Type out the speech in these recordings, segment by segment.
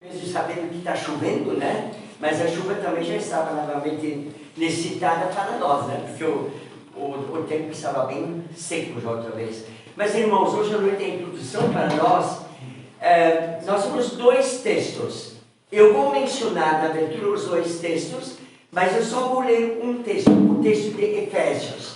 Mesmo sabendo que está chovendo, né? Mas a chuva também já estava novamente necessitada para nós, né? Porque o tempo estava bem seco já outra vez. Mas, irmãos, hoje à noite a introdução para nós, nós temos dois textos. Eu vou mencionar na abertura os dois textos, mas eu só vou ler um texto, o texto de Efésios.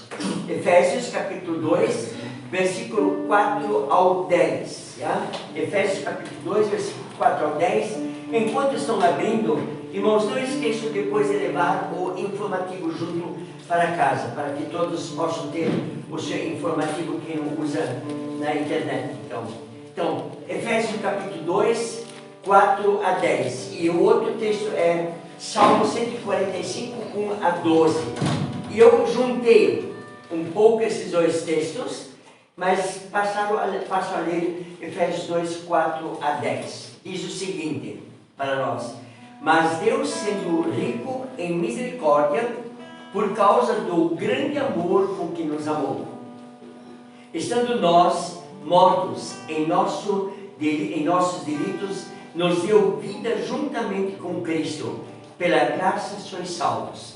Efésios capítulo 2, versículo 4 ao 10. Já? Efésios capítulo 2, versículo 4 ao 10. Enquanto estão abrindo, irmãos, não esqueçam depois de levar o informativo junto para casa, para que todos possam ter o seu informativo que não usa na internet. Então, Efésios capítulo 2, 4 a 10. E o outro texto é Salmo 145, 1 a 12. E eu juntei um pouco esses dois textos, mas passo a ler Efésios 2, 4 a 10. Diz o seguinte para nós: mas Deus, sendo rico em misericórdia, por causa do grande amor com que nos amou, estando nós mortos em nossos delitos, nos deu vida juntamente com Cristo. Pela graça sois salvos.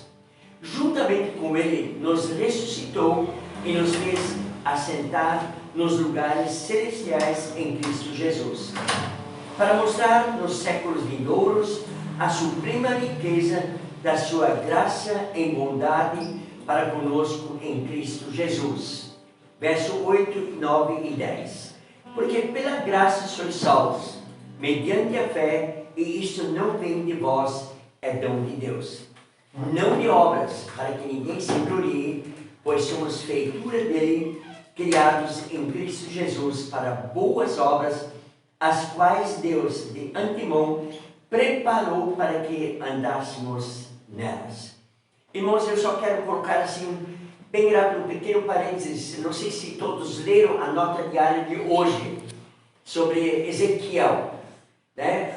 Juntamente com Ele nos ressuscitou e nos fez assentar nos lugares celestiais em Cristo Jesus, para mostrar nos séculos vindouros a suprema riqueza da sua graça em bondade para conosco em Cristo Jesus. Verso 8, 9 e 10. Porque pela graça sois salvos, mediante a fé, e isto não vem de vós, é dom de Deus. Não de obras, para que ninguém se glorie, pois somos feitura dele, criados em Cristo Jesus para boas obras, as quais Deus de antemão preparou para que andássemos nelas. Irmãos, eu só quero colocar assim, bem rápido, um pequeno parênteses. Não sei se todos leram a nota diária de hoje, sobre Ezequiel, né?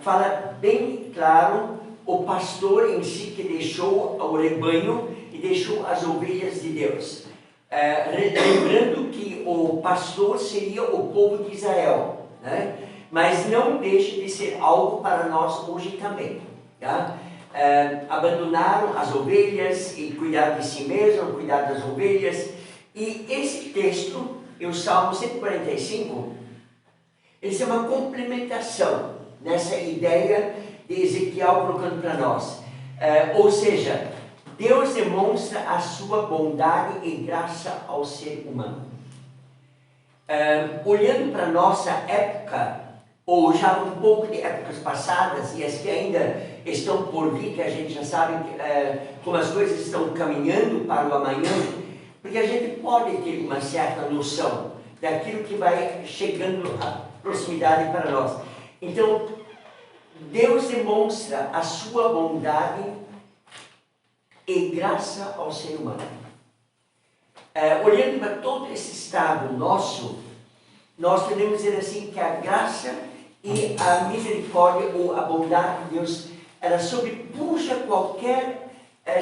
Fala bem claro o pastor em si que deixou o rebanho e deixou as ovelhas de Deus. Lembrando que o pastor seria o povo de Israel, né? Mas não deixa de ser algo para nós hoje também. Tá? Abandonaram as ovelhas e cuidar de si mesmo, cuidar das ovelhas. E esse texto, o Salmo 145, ele é uma complementação nessa ideia de Ezequiel colocando para nós. Ou seja, Deus demonstra a sua bondade e graça ao ser humano. Olhando para a nossa época, ou já um pouco de épocas passadas, e as que ainda estão por vir, que a gente já sabe como as coisas estão caminhando para o amanhã, porque a gente pode ter uma certa noção daquilo que vai chegando à proximidade para nós. Então, Deus demonstra a sua bondade e graça ao ser humano. Olhando para todo esse estado nosso, nós podemos dizer assim que a graça e a misericórdia ou a bondade de Deus, ela sobrepuja qualquer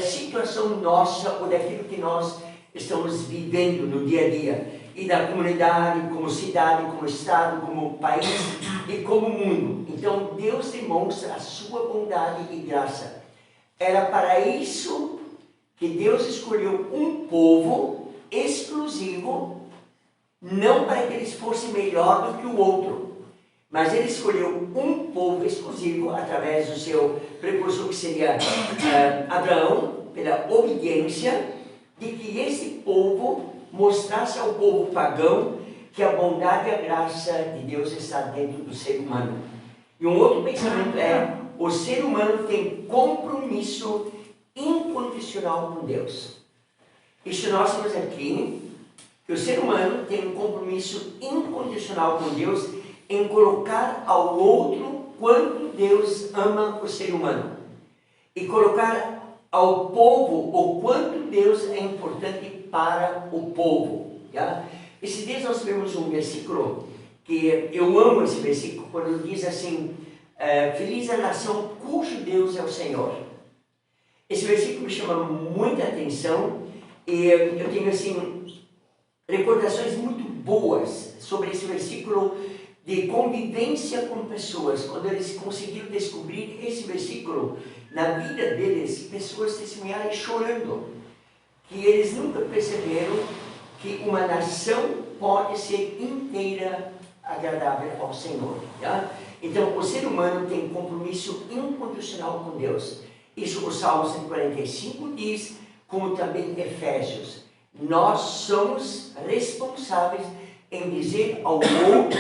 situação nossa ou daquilo que nós estamos vivendo no dia a dia, e da comunidade, como cidade, como estado, como país e como mundo. Então Deus demonstra a sua bondade e graça. Era para isso que Deus escolheu um povo exclusivo, não para que eles fossem melhor do que o outro, mas ele escolheu um povo exclusivo através do seu precursor, que seria Abraão, pela obediência, de que esse povo mostrasse ao povo pagão que a bondade e a graça de Deus está dentro do ser humano. E um outro pensamento é: o ser humano tem compromisso incondicional com Deus. Isso nós temos aqui, que o ser humano tem um compromisso incondicional com Deus em colocar ao outro quanto Deus ama o ser humano, e colocar ao povo o quanto Deus é importante para o povo. Já? Esses dias nós tivemos um versículo que eu amo, esse versículo, quando diz assim: feliz a nação cujo Deus é o Senhor. Esse versículo me chama muita atenção, e eu tenho assim recordações muito boas sobre esse versículo de convivência com pessoas, quando eles conseguiram descobrir esse versículo na vida deles, pessoas testemunharam chorando, que eles nunca perceberam que uma nação pode ser inteira agradável ao Senhor. Tá? Então, o ser humano tem compromisso incondicional com Deus. Isso o Salmo 145 diz, como também Efésios. Nós somos responsáveis em dizer ao outro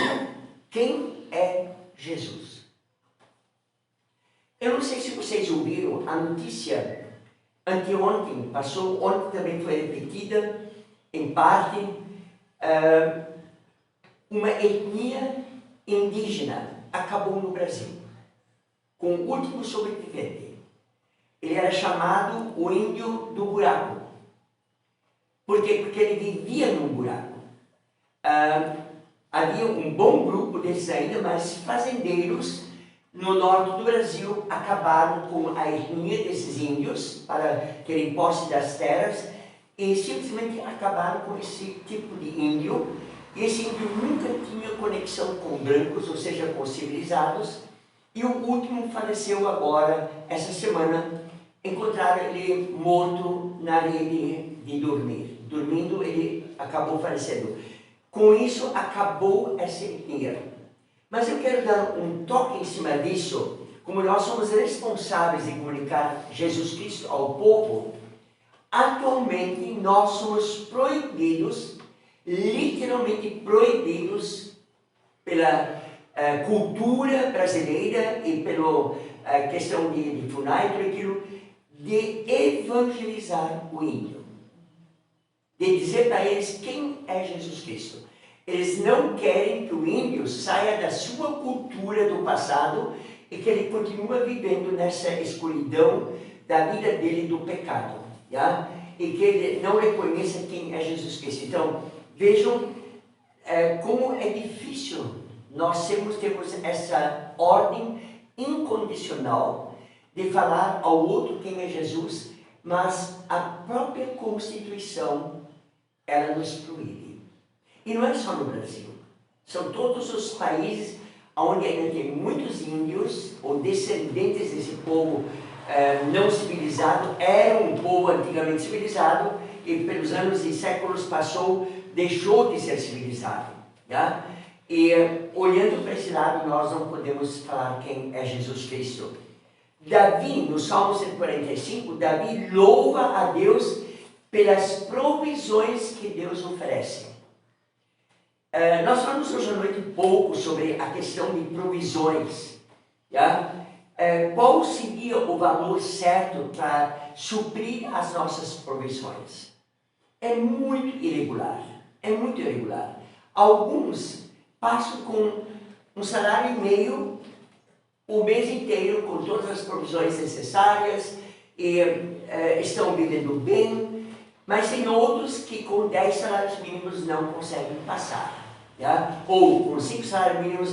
quem é Jesus. Eu não sei se vocês ouviram a notícia anteontem, passou ontem, também foi repetida em parte, uma etnia indígena acabou no Brasil, com o último sobrevivente. Ele era chamado o índio do buraco. Por quê? Porque ele vivia num buraco. Havia um bom grupo desses ainda, mas fazendeiros no norte do Brasil acabaram com a etnia desses índios para terem posse das terras e simplesmente acabaram com esse tipo de índio. E esse índio nunca tinha conexão com brancos, ou seja, com civilizados. E o último faleceu agora, essa semana. Encontraram ele morto na rede de dormir. Dormindo, ele acabou falecendo. Com isso, acabou essa etnia. Mas eu quero dar um toque em cima disso. Como nós somos responsáveis de comunicar Jesus Cristo ao povo, atualmente nós somos proibidos, literalmente proibidos, pela cultura brasileira e pela questão de FUNAI e tudo aquilo, de evangelizar o índio. De dizer para eles quem é Jesus Cristo. Eles não querem que o índio saia da sua cultura do passado e que ele continue vivendo nessa escuridão da vida dele do pecado. Já? E que ele não reconheça quem é Jesus Cristo. Então, vejam como é difícil nós temos essa ordem incondicional de falar ao outro quem é Jesus, mas a própria Constituição, ela nos proíbe. E não é só no Brasil. São todos os países onde ainda tem muitos índios, ou descendentes desse povo não civilizado, era um povo antigamente civilizado, e pelos anos e séculos deixou de ser civilizado. Tá? E olhando para esse lado, nós não podemos falar quem é Jesus Cristo. Davi, no Salmo 145, Davi louva a Deus pelas provisões que Deus oferece. Nós falamos hoje à noite um pouco sobre a questão de provisões. Já? Qual seria o valor certo para suprir as nossas provisões? É muito irregular. É muito irregular. Alguns passam com um salário e meio o mês inteiro, com todas as provisões necessárias, e estão vivendo bem, mas tem outros que com 10 salários mínimos não conseguem passar. Já? Ou com 5 salários mínimos,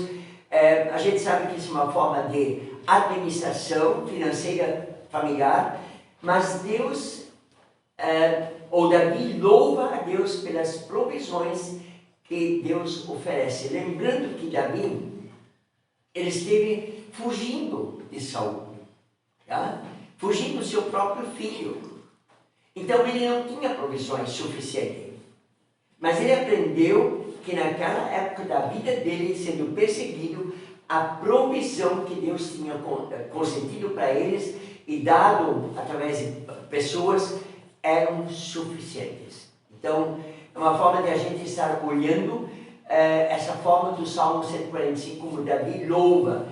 a gente sabe que isso é uma forma de administração financeira familiar, mas Deus, ou Davi louva a Deus pelas provisões que Deus oferece. Lembrando que Davi, ele esteve fugindo de Saul, tá? Fugindo do seu próprio filho. Então ele não tinha provisões suficientes. Mas ele aprendeu que naquela época da vida dele, sendo perseguido, a provisão que Deus tinha concedido para eles e dado através de pessoas eram suficientes. Então, é uma forma de a gente estar olhando essa forma do Salmo 145, como Davi louva,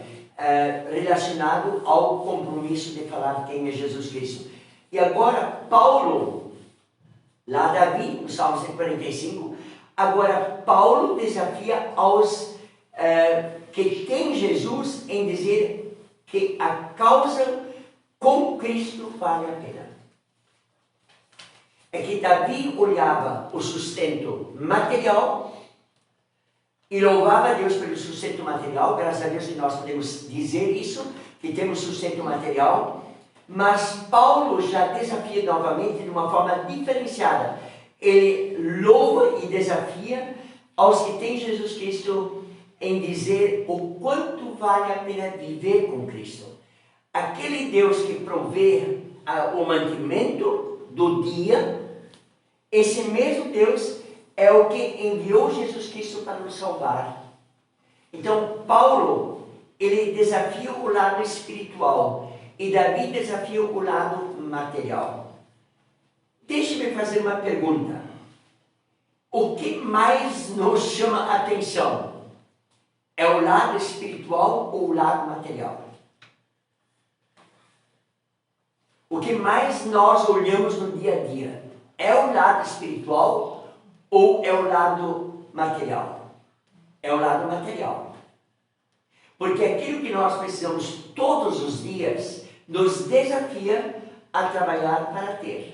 relacionado ao compromisso de falar quem é Jesus Cristo. E agora, Paulo, lá Davi, no Salmo 145, agora Paulo desafia aos que têm Jesus em dizer que a causa com Cristo vale a pena. É que Davi olhava o sustento material e louvava a Deus pelo sustento material. Graças a Deus que nós podemos dizer isso, que temos sustento material. Mas Paulo já desafia novamente de uma forma diferenciada. Ele louva e desafia aos que têm Jesus Cristo em dizer o quanto vale a pena viver com Cristo. Aquele Deus que provê o mantimento do dia, esse mesmo Deus é o que enviou Jesus Cristo para nos salvar. Então, Paulo, ele desafia o lado espiritual e Davi desafia o lado material. Deixe-me fazer uma pergunta. O que mais nos chama a atenção? É o lado espiritual ou o lado material? O que mais nós olhamos no dia a dia? É o lado espiritual ou é o lado material? É o lado material. Porque aquilo que nós precisamos todos os dias nos desafia a trabalhar para ter.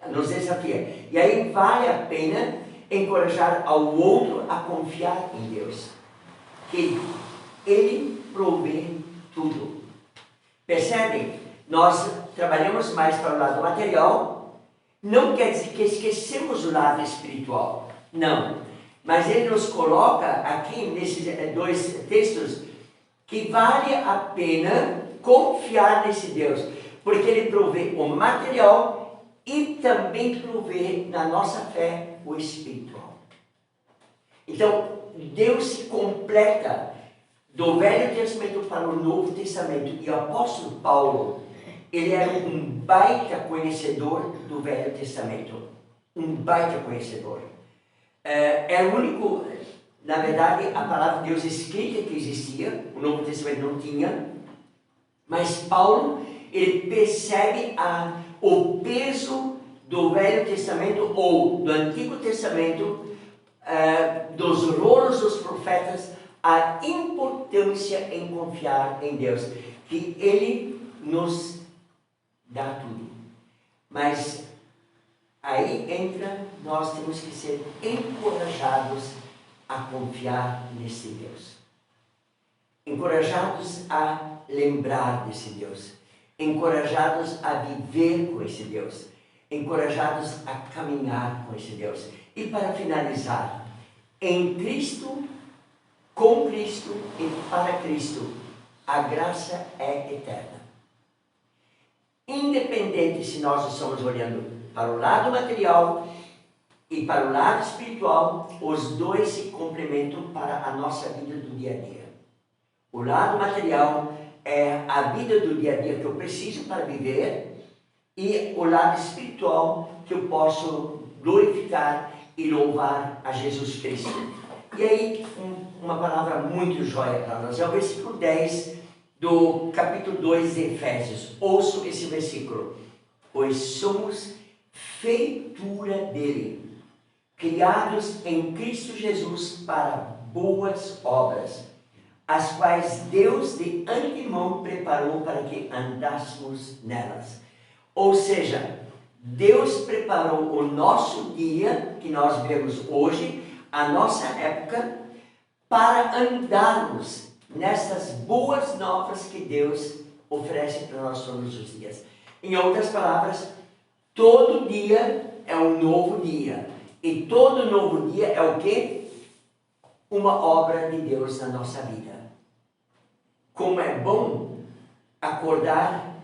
Nos desafia. E aí vale a pena encorajar ao outro a confiar em Deus. Que Ele provê tudo. Percebem? Nós trabalhamos mais para o lado material. Não quer dizer que esquecemos o lado espiritual. Não. Mas ele nos coloca aqui nesses dois textos que vale a pena confiar nesse Deus. Porque ele provê o material e também provê na nossa fé o espiritual. Então, Deus se completa do Velho Testamento para o Novo Testamento. E o apóstolo Paulo, ele era um baita conhecedor do Velho Testamento. Um baita conhecedor. É o único, na verdade, a palavra de Deus escrita que existia. O Novo Testamento não tinha. Mas Paulo, ele percebe o peso do Velho Testamento ou do Antigo Testamento, dos rolos dos profetas, a importância em confiar em Deus, que Ele nos dá tudo. Mas aí entra, nós temos que ser encorajados a confiar nesse Deus. Encorajados a lembrar desse Deus. Encorajados a viver com esse Deus. Encorajados a caminhar com esse Deus. E para finalizar, em Cristo, com Cristo e para Cristo, a graça é eterna. Independente se nós estamos olhando para o lado material e para o lado espiritual, os dois se complementam para a nossa vida do dia a dia. O lado material é a vida do dia a dia que eu preciso para viver, e o lado espiritual que eu posso glorificar e louvar a Jesus Cristo. E aí, uma palavra muito joia para nós, é o versículo 10 do capítulo 2 de Efésios. Ouçam esse versículo. Pois somos feitura dele, criados em Cristo Jesus para boas obras, as quais Deus de antemão preparou para que andássemos nelas. Ou seja, Deus preparou o nosso dia, que nós vemos hoje, a nossa época, para andarmos nessas boas novas que Deus oferece para nós todos os dias. Em outras palavras, todo dia é um novo dia. E todo novo dia é o quê? Uma obra de Deus na nossa vida. Como é bom acordar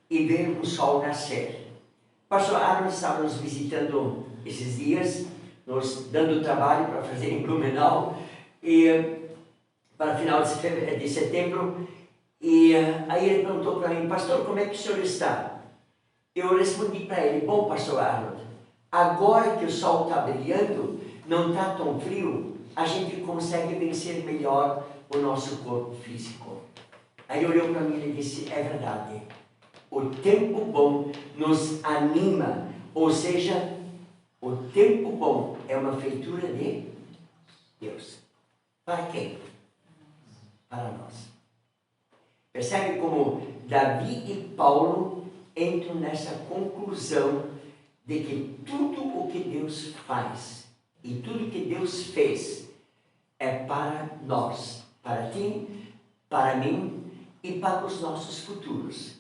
e ver o sol nascer. Pastor Aaron estava nos visitando esses dias, nos dando trabalho para fazer em Blumenau, e para final de setembro, e aí ele perguntou para mim: pastor, como é que o senhor está? Eu respondi para ele: bom, pastor Arnold, agora que o sol está brilhando, não está tão frio, a gente consegue vencer melhor o nosso corpo físico. Aí olhou para mim e disse: é verdade, o tempo bom nos anima, ou seja, o tempo bom é uma feitura de Deus. Para quem? Para nós. Percebe como Davi e Paulo entram nessa conclusão de que tudo o que Deus faz e tudo que Deus fez é para nós, para ti, para mim e para os nossos futuros.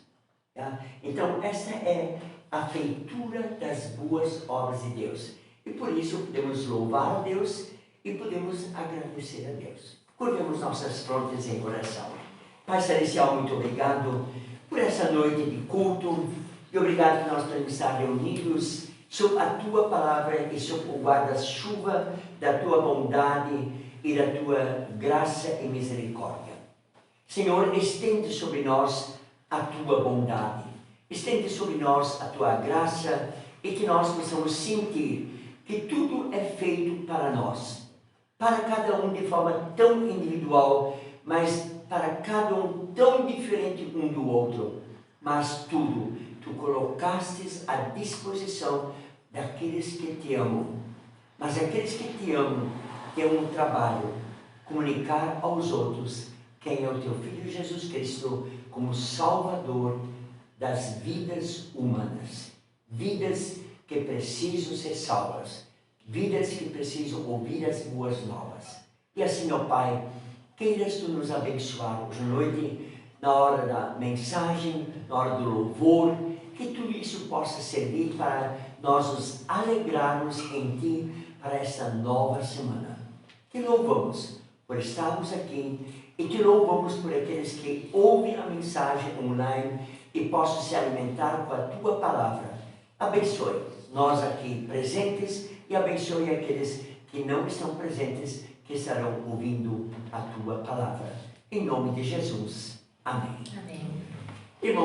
Tá? Então, essa é a feitura das boas obras de Deus. E por isso podemos louvar a Deus e podemos agradecer a Deus. Curvemos nossas frontes em oração. Pai Celestial, muito obrigado por essa noite de culto e obrigado que nós podemos estar reunidos sob a Tua palavra e sob o guarda-chuva da Tua bondade e da Tua graça e misericórdia. Senhor, estende sobre nós a Tua bondade, estende sobre nós a Tua graça e que nós possamos sentir que tudo é feito para nós, para cada um de forma tão individual, mas para cada um tão diferente um do outro, mas tudo Tu colocastes à disposição daqueles que Te amam. Mas aqueles que Te amam têm um trabalho, comunicar aos outros quem é o Teu Filho Jesus Cristo como Salvador das vidas humanas, vidas que precisam ser salvas, vidas que precisam ouvir as boas novas. E assim, ó Pai, queiras Tu nos abençoar hoje à noite, na hora da mensagem, na hora do louvor, que tudo isso possa servir para nós nos alegrarmos em Ti para esta nova semana. Te louvamos por estarmos aqui e Te louvamos por aqueles que ouvem a mensagem online e possam se alimentar com a Tua palavra. Abençoe nós aqui presentes e abençoe aqueles que não estão presentes, que estarão ouvindo a Tua palavra. Em nome de Jesus. Amém. Amém.